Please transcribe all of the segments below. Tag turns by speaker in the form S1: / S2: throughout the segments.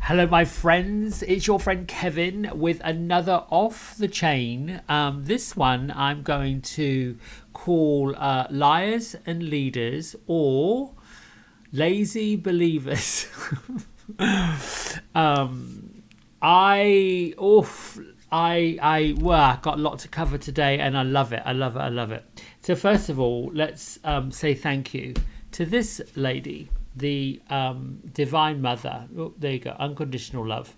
S1: Hello, my friends. It's your friend Kevin with another Off the Chain. This one I'm going to call Liars and Leaders or Lazy Believers. I got a lot to cover today, and I love it. I love it. So first of all, let's say thank you to this lady, the Divine Mother. Oh, there you go, unconditional love.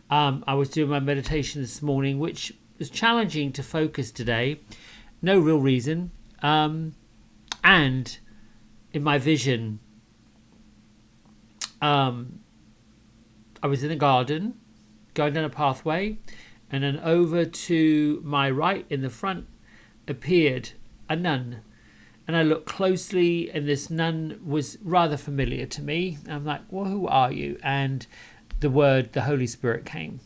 S1: I was doing my meditation this morning, which was challenging to focus today. No real reason. And in my vision, I was in a garden, going down a pathway, and then over to my right in the front appeared a nun. And I looked closely, and this nun was rather familiar to me. I'm like, well, who are you? And the Holy Spirit came.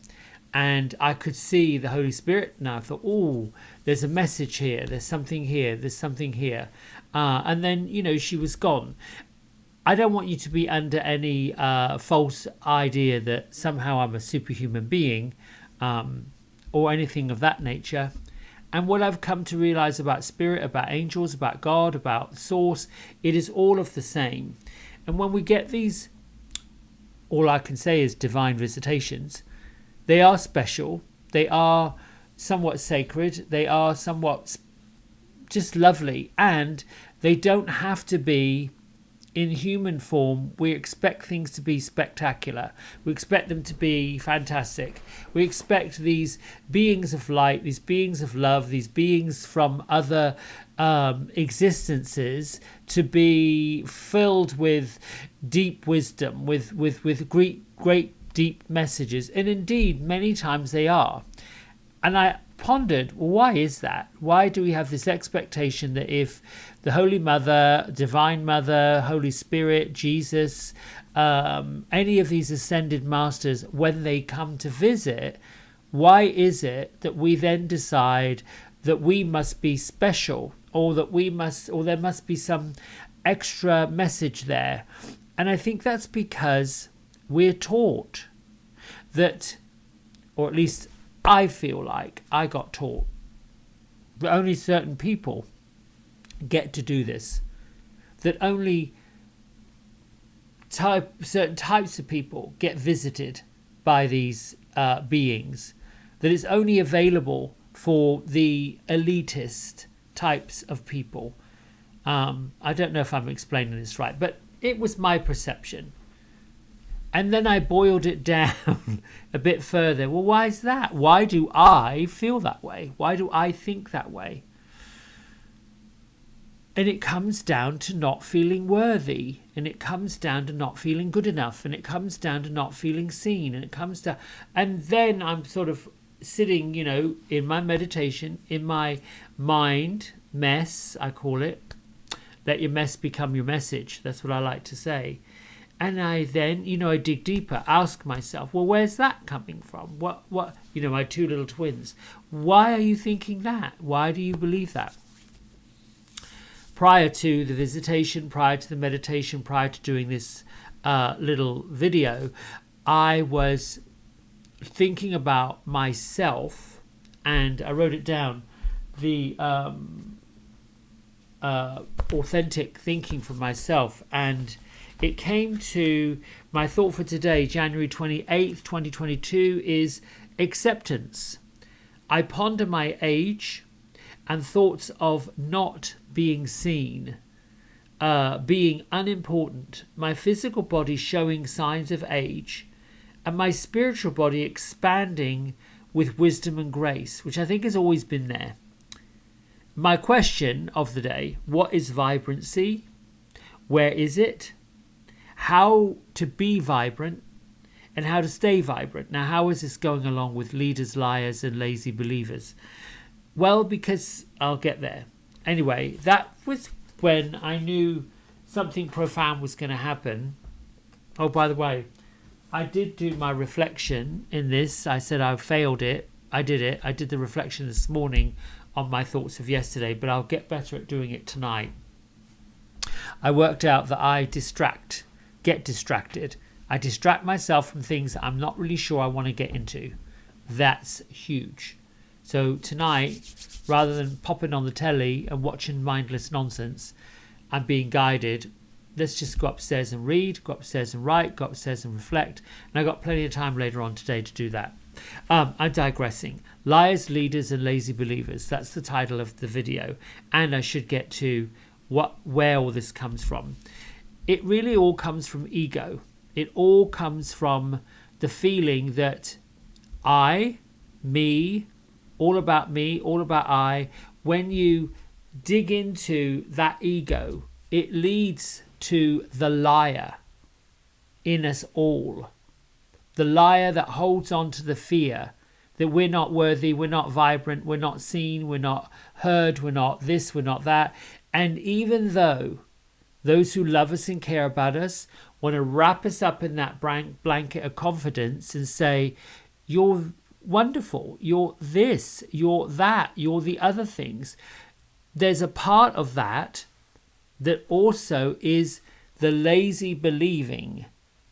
S1: And I could see the Holy Spirit. And I thought, oh, there's a message here. There's something here. There's something here. And then, she was gone. I don't want you to be under any false idea that somehow I'm a superhuman being or anything of that nature. And what I've come to realize about spirit, about angels, about God, about source, it is all of the same. And when we get these, all I can say is divine visitations, they are special. They are somewhat sacred. They are somewhat just lovely. And they don't have to be in human form. We expect things to be spectacular. We expect them to be fantastic. We expect these beings of light, these beings of love, these beings from other existences to be filled with deep wisdom, with great deep messages. And indeed, many times they are. And I pondered, well, why is that? Why do we have this expectation that if the Holy Mother, Divine Mother, Holy Spirit, Jesus, any of these ascended masters, when they come to visit, why is it that we then decide that we must be special, or that there must be some extra message there? And I think that's because we're taught that, or at least I feel like I got taught that only certain people get to do this, that only certain types of people get visited by these beings, that it's only available for the elitist types of people. I don't know if I'm explaining this right, but it was my perception. And then I boiled it down a bit further. Well, why is that? Why do I feel that way? Why do I think that way? And it comes down to not feeling worthy. And it comes down to not feeling good enough. And it comes down to not feeling seen. And then I'm sort of sitting, in my meditation, in my mind mess, I call it. Let your mess become your message. That's what I like to say. And I then, I dig deeper, ask myself, well, where's that coming from? What, my two little twins. Why are you thinking that? Why do you believe that? Prior to the visitation, prior to the meditation, prior to doing this little video, I was thinking about myself, and I wrote it down, the authentic thinking for myself. And it came to my thought for today, January 28th, 2022, is acceptance. I ponder my age and thoughts of not being seen, being unimportant, my physical body showing signs of age, and my spiritual body expanding with wisdom and grace, which I think has always been there. My question of the day, what is vibrancy? Where is it? How to be vibrant and how to stay vibrant. Now, how is this going along with leaders, liars, and lazy believers? Well, because I'll get there. Anyway, that was when I knew something profound was going to happen. Oh, by the way, I did do my reflection in this. I said I failed it. I did it. I did the reflection this morning on my thoughts of yesterday, but I'll get better at doing it tonight. I worked out that I get distracted I distract myself from things that I'm not really sure I want to get into. That's huge. So tonight, rather than popping on the telly and watching mindless nonsense, I'm being guided. Let's just go upstairs and read, go upstairs and write, go upstairs and reflect. And I've got plenty of time later on today to do that. I'm digressing. Liars, Leaders and Lazy Believers. That's the title of the video. And I should get to where all this comes from. It really all comes from ego. It all comes from the feeling that I, me, all about me, all about I. When you dig into that ego, it leads to the liar in us all. The liar that holds on to the fear that we're not worthy, we're not vibrant, we're not seen, we're not heard, we're not this, we're not that. And even though those who love us and care about us want to wrap us up in that blanket of confidence and say, you're wonderful, you're this, you're that, you're the other things. There's a part of that that also is the lazy believing,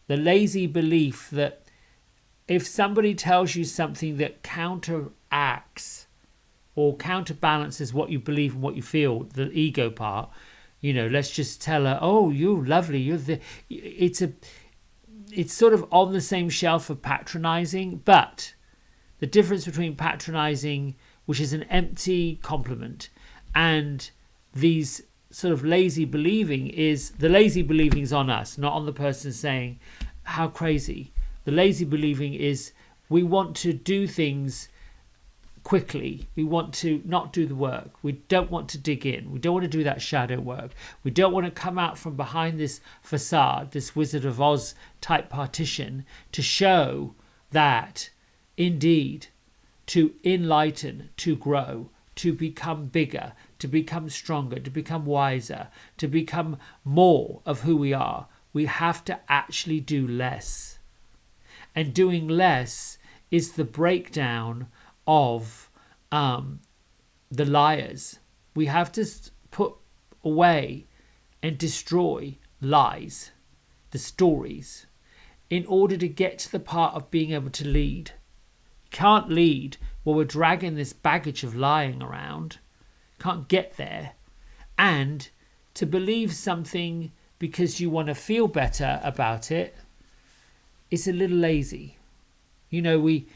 S1: the lazy belief that if somebody tells you something that counteracts or counterbalances what you believe and what you feel, the ego part, let's just tell her, oh, you're lovely, it's sort of on the same shelf of patronizing, but the difference between patronizing, which is an empty compliment, and these sort of lazy believing is, the lazy believing is on us, not on the person saying, how crazy. The lazy believing is we want to do things quickly. We want to not do the work. We don't want to dig in. We don't want to do that shadow work. We don't want to come out from behind this facade, this Wizard of Oz type partition, to show that indeed to enlighten, to grow, to become bigger, to become stronger, to become wiser, to become more of who we are, we have to actually do less. And doing less is the breakdown of the liars. We have to put away and destroy lies, the stories, in order to get to the part of being able to lead. You can't lead while we're dragging this baggage of lying around. Can't get there. And to believe something because you want to feel better about it, it's a little lazy. We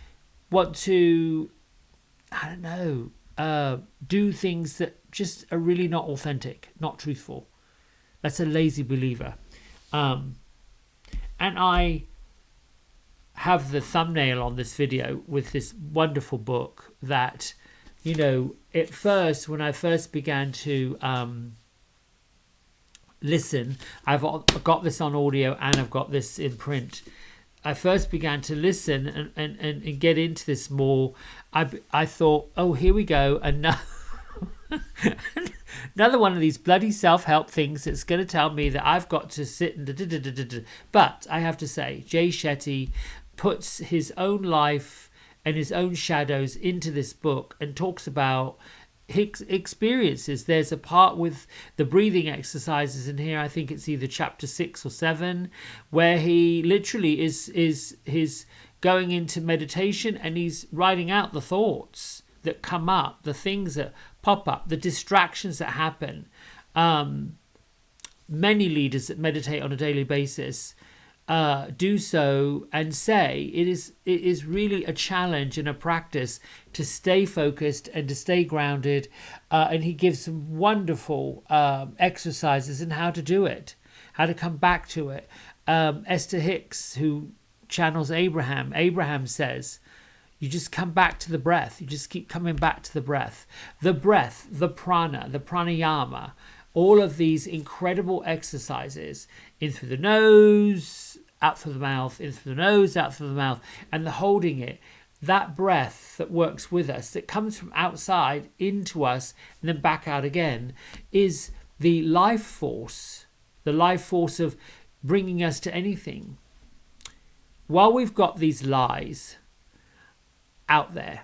S1: want to, do things that just are really not authentic, not truthful. That's a lazy believer. And I have the thumbnail on this video with this wonderful book that, at first, when I first began to listen, I've got this on audio and I've got this in print. I first began to listen and get into this more. I thought, oh, here we go. Another one of these bloody self-help things that's going to tell me that I've got to sit and... But I have to say, Jay Shetty puts his own life and his own shadows into this book and talks about his experiences. There's a part with the breathing exercises in here. I think it's either chapter 6 or 7, where he literally is going into meditation and he's writing out the thoughts that come up, the things that pop up, the distractions that happen. Many leaders that meditate on a daily basis do so and say it is really a challenge and a practice to stay focused and to stay grounded. And he gives some wonderful exercises in how to do it, how to come back to it. Esther Hicks, who channels Abraham says, you just come back to the breath. You just keep coming back to the breath. The breath, the prana, the pranayama, all of these incredible exercises, in through the nose, out through the mouth, in through the nose, out through the mouth, and the holding it. That breath that works with us, that comes from outside into us and then back out again, is the life force of bringing us to anything. While we've got these lies out there,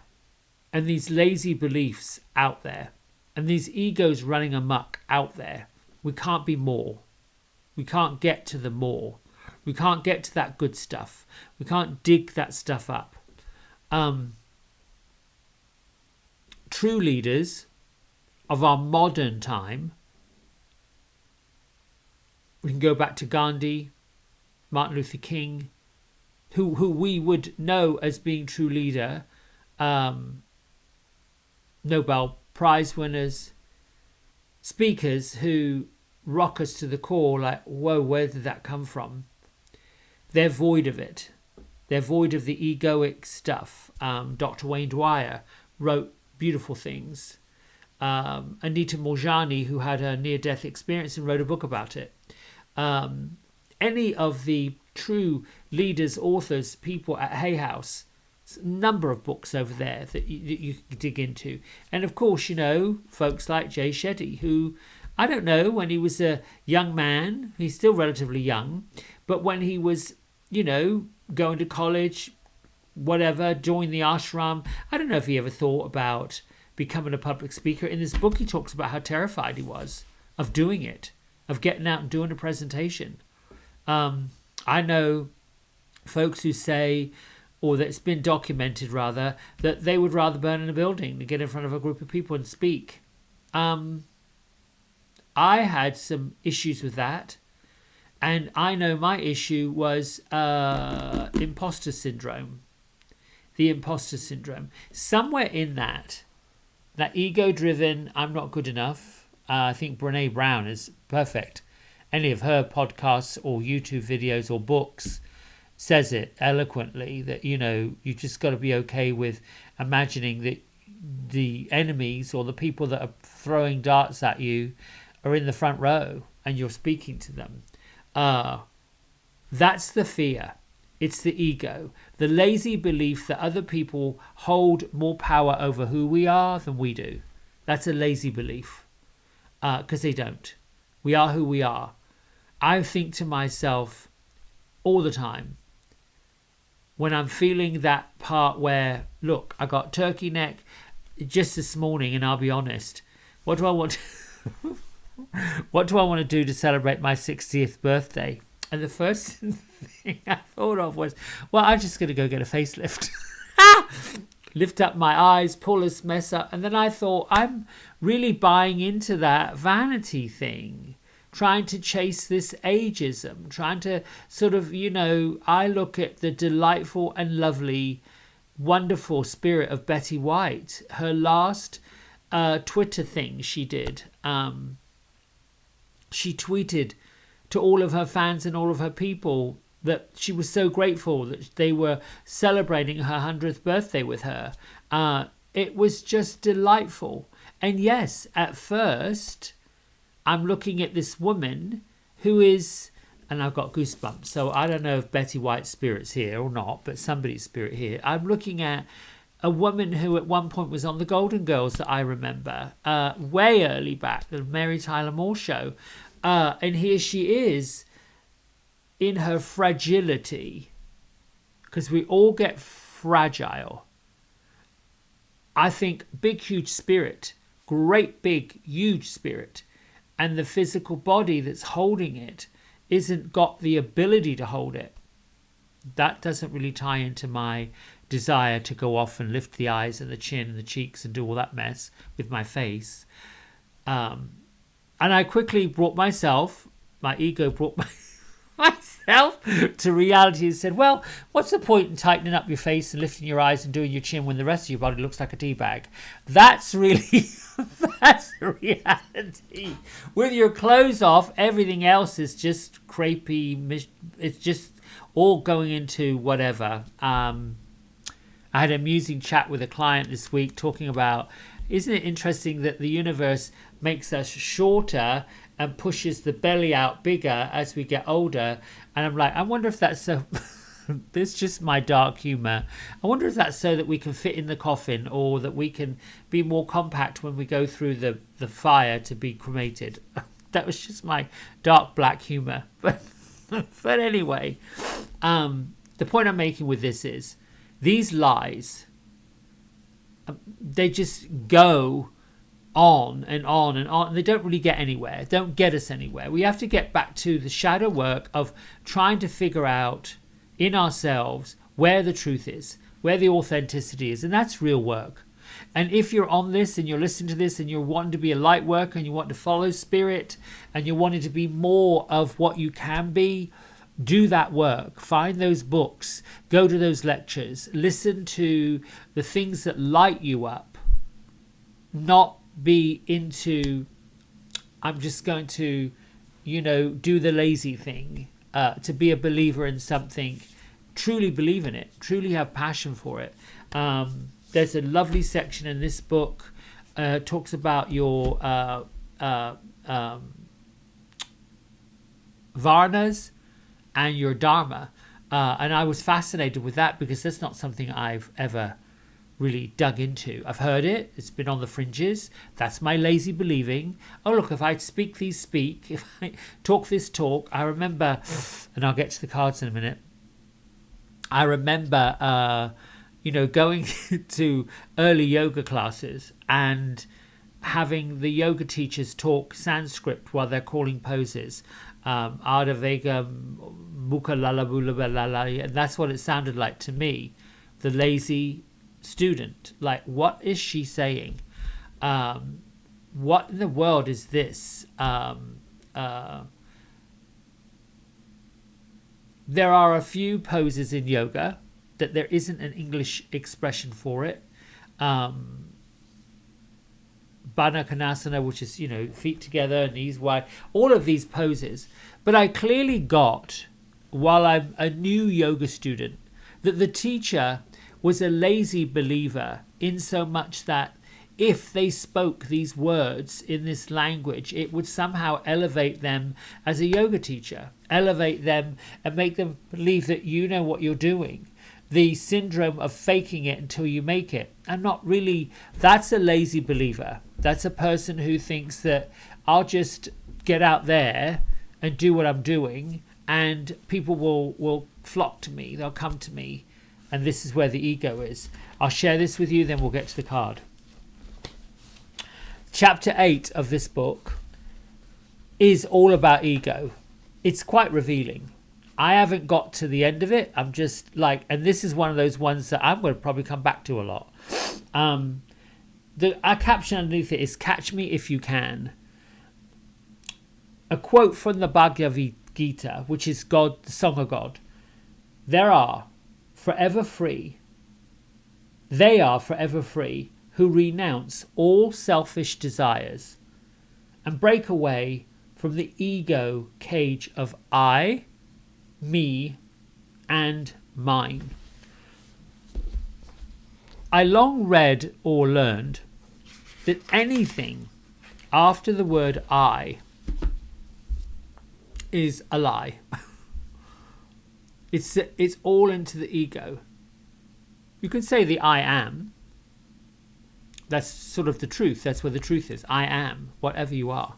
S1: and these lazy beliefs out there, and these egos running amok out there, we can't be more. We can't get to the more. We can't get to that good stuff. We can't dig that stuff up. True leaders of our modern time, we can go back to Gandhi, Martin Luther King, who we would know as being true leader, Nobel Prize winners, speakers who rock us to the core, like, whoa, where did that come from? They're void of it. They're void of the egoic stuff. Dr. Wayne Dwyer wrote beautiful things. Anita Moorjani, who had a near-death experience and wrote a book about it. Any of the true leaders, authors, people at Hay House, a number of books over there that you can dig into. And of course, folks like Jay Shetty, who, I don't know, when he was a young man, he's still relatively young, but when he was, going to college, whatever, joined the ashram, I don't know if he ever thought about becoming a public speaker. In this book, he talks about how terrified he was of doing it, of getting out and doing a presentation. I know folks who say, or that it's been documented rather, that they would rather burn in a building than get in front of a group of people and speak. I had some issues with that. And I know my issue was imposter syndrome. The imposter syndrome. Somewhere in that ego-driven, I'm not good enough. I think Brene Brown is perfect. Any of her podcasts or YouTube videos or books says it eloquently, that, you just got to be okay with imagining that the enemies or the people that are throwing darts at you are in the front row and you're speaking to them. That's the fear. It's the ego, the lazy belief that other people hold more power over who we are than we do. That's a lazy belief, because they don't. We are who we are. I think to myself all the time, when I'm feeling that part where, look, I got turkey neck just this morning, and I'll be honest, what do I want to do to celebrate my 60th birthday? And the first thing I thought of was, well, I'm just going to go get a facelift. Lift up my eyes, pull this mess up. And then I thought, I'm really buying into that vanity thing, trying to chase this ageism, trying to sort of, I look at the delightful and lovely, wonderful spirit of Betty White, her last Twitter thing she did. She tweeted to all of her fans and all of her people that she was so grateful that they were celebrating her 100th birthday with her. It was just delightful. And yes, at first, I'm looking at this woman who is, and I've got goosebumps, so I don't know if Betty White's spirit's here or not, but somebody's spirit here. I'm looking at a woman who at one point was on the Golden Girls that I remember, way early back, the Mary Tyler Moore show. And here she is in her fragility, because we all get fragile. I think big, huge spirit, great, big, huge spirit, and the physical body that's holding it isn't got the ability to hold it. That doesn't really tie into my desire to go off and lift the eyes and the chin and the cheeks and do all that mess with my face. And I quickly brought my ego brought myself to reality and said, well, what's the point in tightening up your face and lifting your eyes and doing your chin when the rest of your body looks like a tea bag? That's really, that's the reality. With your clothes off, everything else is just crepey. It's just all going into whatever. I had an amusing chat with a client this week talking about, isn't it interesting that the universe makes us shorter and pushes the belly out bigger as we get older? And I'm like, I wonder if that's so... This is just my dark humour. I wonder if that's so that we can fit in the coffin, or that we can be more compact when we go through the fire to be cremated. That was just my dark black humour. But anyway, the point I'm making with this is, these lies, they just go on and on and on. And they don't really get anywhere, don't get us anywhere. We have to get back to the shadow work of trying to figure out in ourselves where the truth is, where the authenticity is. And that's real work. And if you're on this and you're listening to this and you're wanting to be a light worker and you want to follow spirit and you're wanting to be more of what you can be, do that work. Find those books, go to those lectures, listen to the things that light you up. Not be into, I'm just going to, do the lazy thing. To be a believer in something, truly believe in it, truly have passion for it. There's a lovely section in this book, talks about your varnas and your dharma. And I was fascinated with that because that's not something I've ever really dug into. I've heard it. It's been on the fringes. That's my lazy believing. Oh, look, if I speak these speak, if I talk this talk, I remember, and I'll get to the cards in a minute. I remember, going to early yoga classes and having the yoga teachers talk Sanskrit while they're calling poses. Ardha Vega Mukha Lala Bula Lala, and that's what it sounded like to me, the lazy student. Like, what is she saying? What in the world is this? There are a few poses in yoga that there isn't an English expression for it. Baddha Konasana, which is, feet together, knees wide, all of these poses. But I clearly got, while I'm a new yoga student, that the teacher was a lazy believer in so much that if they spoke these words in this language, it would somehow elevate them as a yoga teacher, elevate them and make them believe that you know what you're doing. The syndrome of faking it until you make it. And not really, that's a lazy believer. That's a person who thinks that I'll just get out there and do what I'm doing and people will flock to me, they'll come to me. And this is where the ego is. I'll share this with you, then we'll get to the card. Chapter 8 of this book is all about ego. It's quite revealing. I haven't got to the end of it. I'm just like, and this is one of those ones that I'm going to probably come back to a lot. Our caption underneath it is, catch me if you can. A quote from the Bhagavad Gita, which is God, the Song of God. They are forever free who renounce all selfish desires and break away from the ego cage of I, me, and mine. I long read or learned that anything after the word I is a lie. It's all into the ego. You can say the I am. That's sort of the truth. That's where the truth is. I am, whatever you are.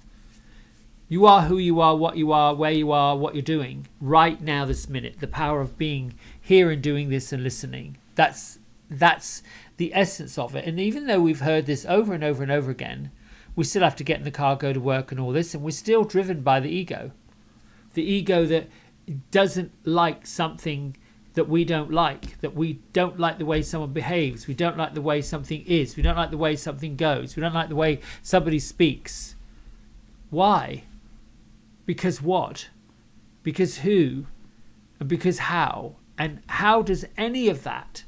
S1: You are who you are, what you are, where you are, what you're doing right now, this minute. The power of being here and doing this and listening. That's the essence of it. And even though we've heard this over and over and over again, we still have to get in the car, go to work and all this, and we're still driven by the ego. The ego that doesn't like something that we don't like, that we don't like the way someone behaves, we don't like the way something is, we don't like the way something goes, we don't like the way somebody speaks. Why? Because what? Because who? And because how? And how does any of that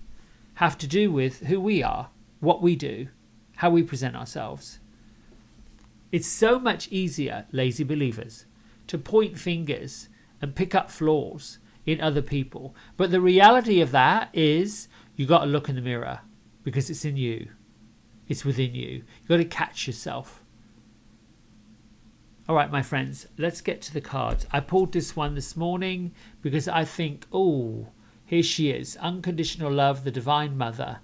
S1: have to do with who we are, what we do, how we present ourselves? It's so much easier, lazy believers, to point fingers and pick up flaws in other people. But the reality of that is you got to look in the mirror because it's in you. It's within you. You got to catch yourself. All right, my friends, let's get to the cards. I pulled this one this morning because I think, oh, here she is. Unconditional love, the Divine Mother.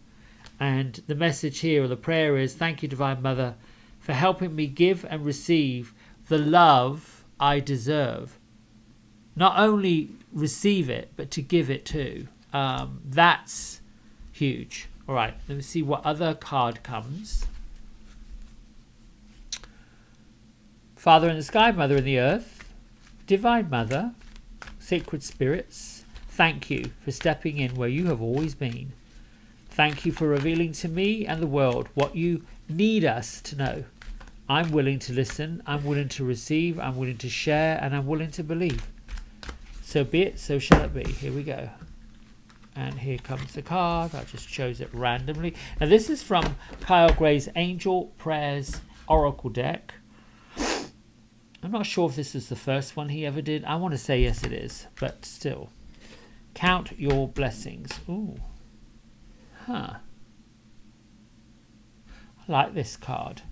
S1: And the message here, or the prayer is, thank you, Divine Mother, for helping me give and receive the love I deserve. Not only receive it, but to give it too. That's huge. All right, let me see what other card comes. Father in the sky, Mother in the earth, Divine Mother, Sacred Spirits, thank you for stepping in where you have always been. Thank you for revealing to me and the world what you need us to know. I'm willing to listen, I'm willing to receive, I'm willing to share, and I'm willing to believe. So be it, so shall it be. Here we go. And here comes the card. I just chose it randomly. Now this is from Kyle Gray's Angel Prayers Oracle deck. I'm not sure if this is the first one he ever did. I want to say yes it is, but still. Count your blessings. Ooh. Huh. I like this card.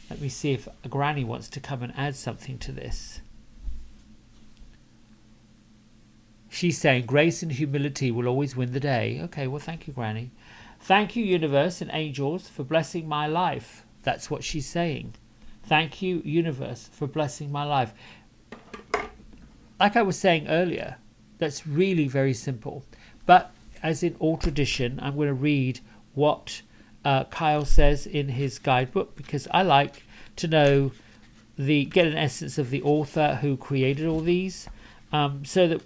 S1: Let me see if a granny wants to come and add something to this. She's saying grace and humility will always win the day. Okay, well, thank you, Granny. Thank you, universe and angels, for blessing my life. That's what she's saying. Thank you, universe, for blessing my life. Like I was saying earlier, that's really very simple. But as in all tradition, I'm going to read what Kyle says in his guidebook, because I like to know get an essence of the author who created all these, so that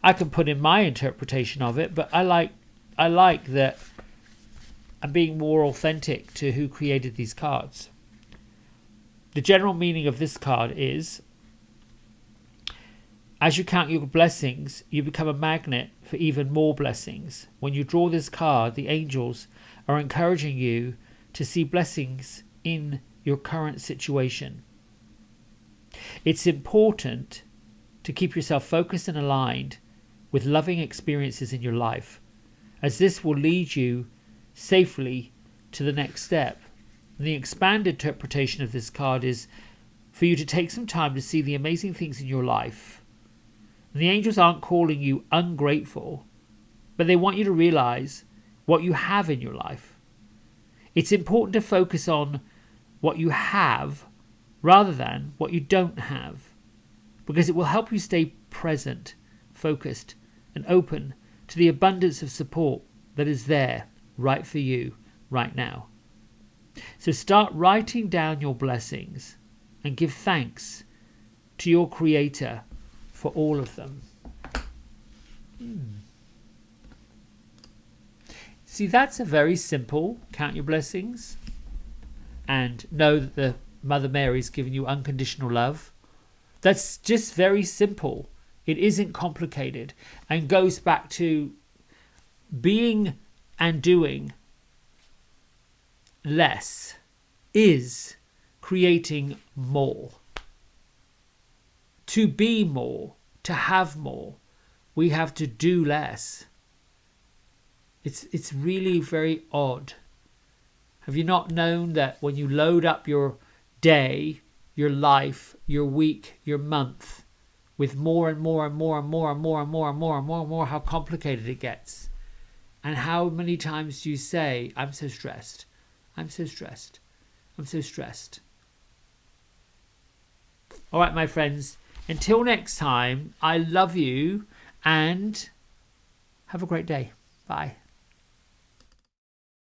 S1: I can put in my interpretation of it, but I like that I'm being more authentic to who created these cards. The general meaning of this card is, as you count your blessings, you become a magnet for even more blessings. When you draw this card, the angels are encouraging you to see blessings in your current situation. It's important to keep yourself focused and aligned with loving experiences in your life, as this will lead you safely to the next step. And the expanded interpretation of this card is for you to take some time to see the amazing things in your life. And the angels aren't calling you ungrateful, but they want you to realize what you have in your life. It's important to focus on what you have rather than what you don't have, because it will help you stay present, focused, and open to the abundance of support that is there right for you right now. So start writing down your blessings and give thanks to your Creator for all of them. See, that's a very simple count your blessings and know that the Mother Mary's given you unconditional love. That's just very simple. It isn't complicated and goes back to being and doing less is creating more. To be more, to have more, we have to do less. It's really very odd. Have you not known that when you load up your day, your life, your week, your month with more and more and more and more and more and more and more and more and more, how complicated it gets? And how many times do you say, I'm so stressed, I'm so stressed, I'm so stressed? All right, my friends, until next time, I love you and have a great day. Bye.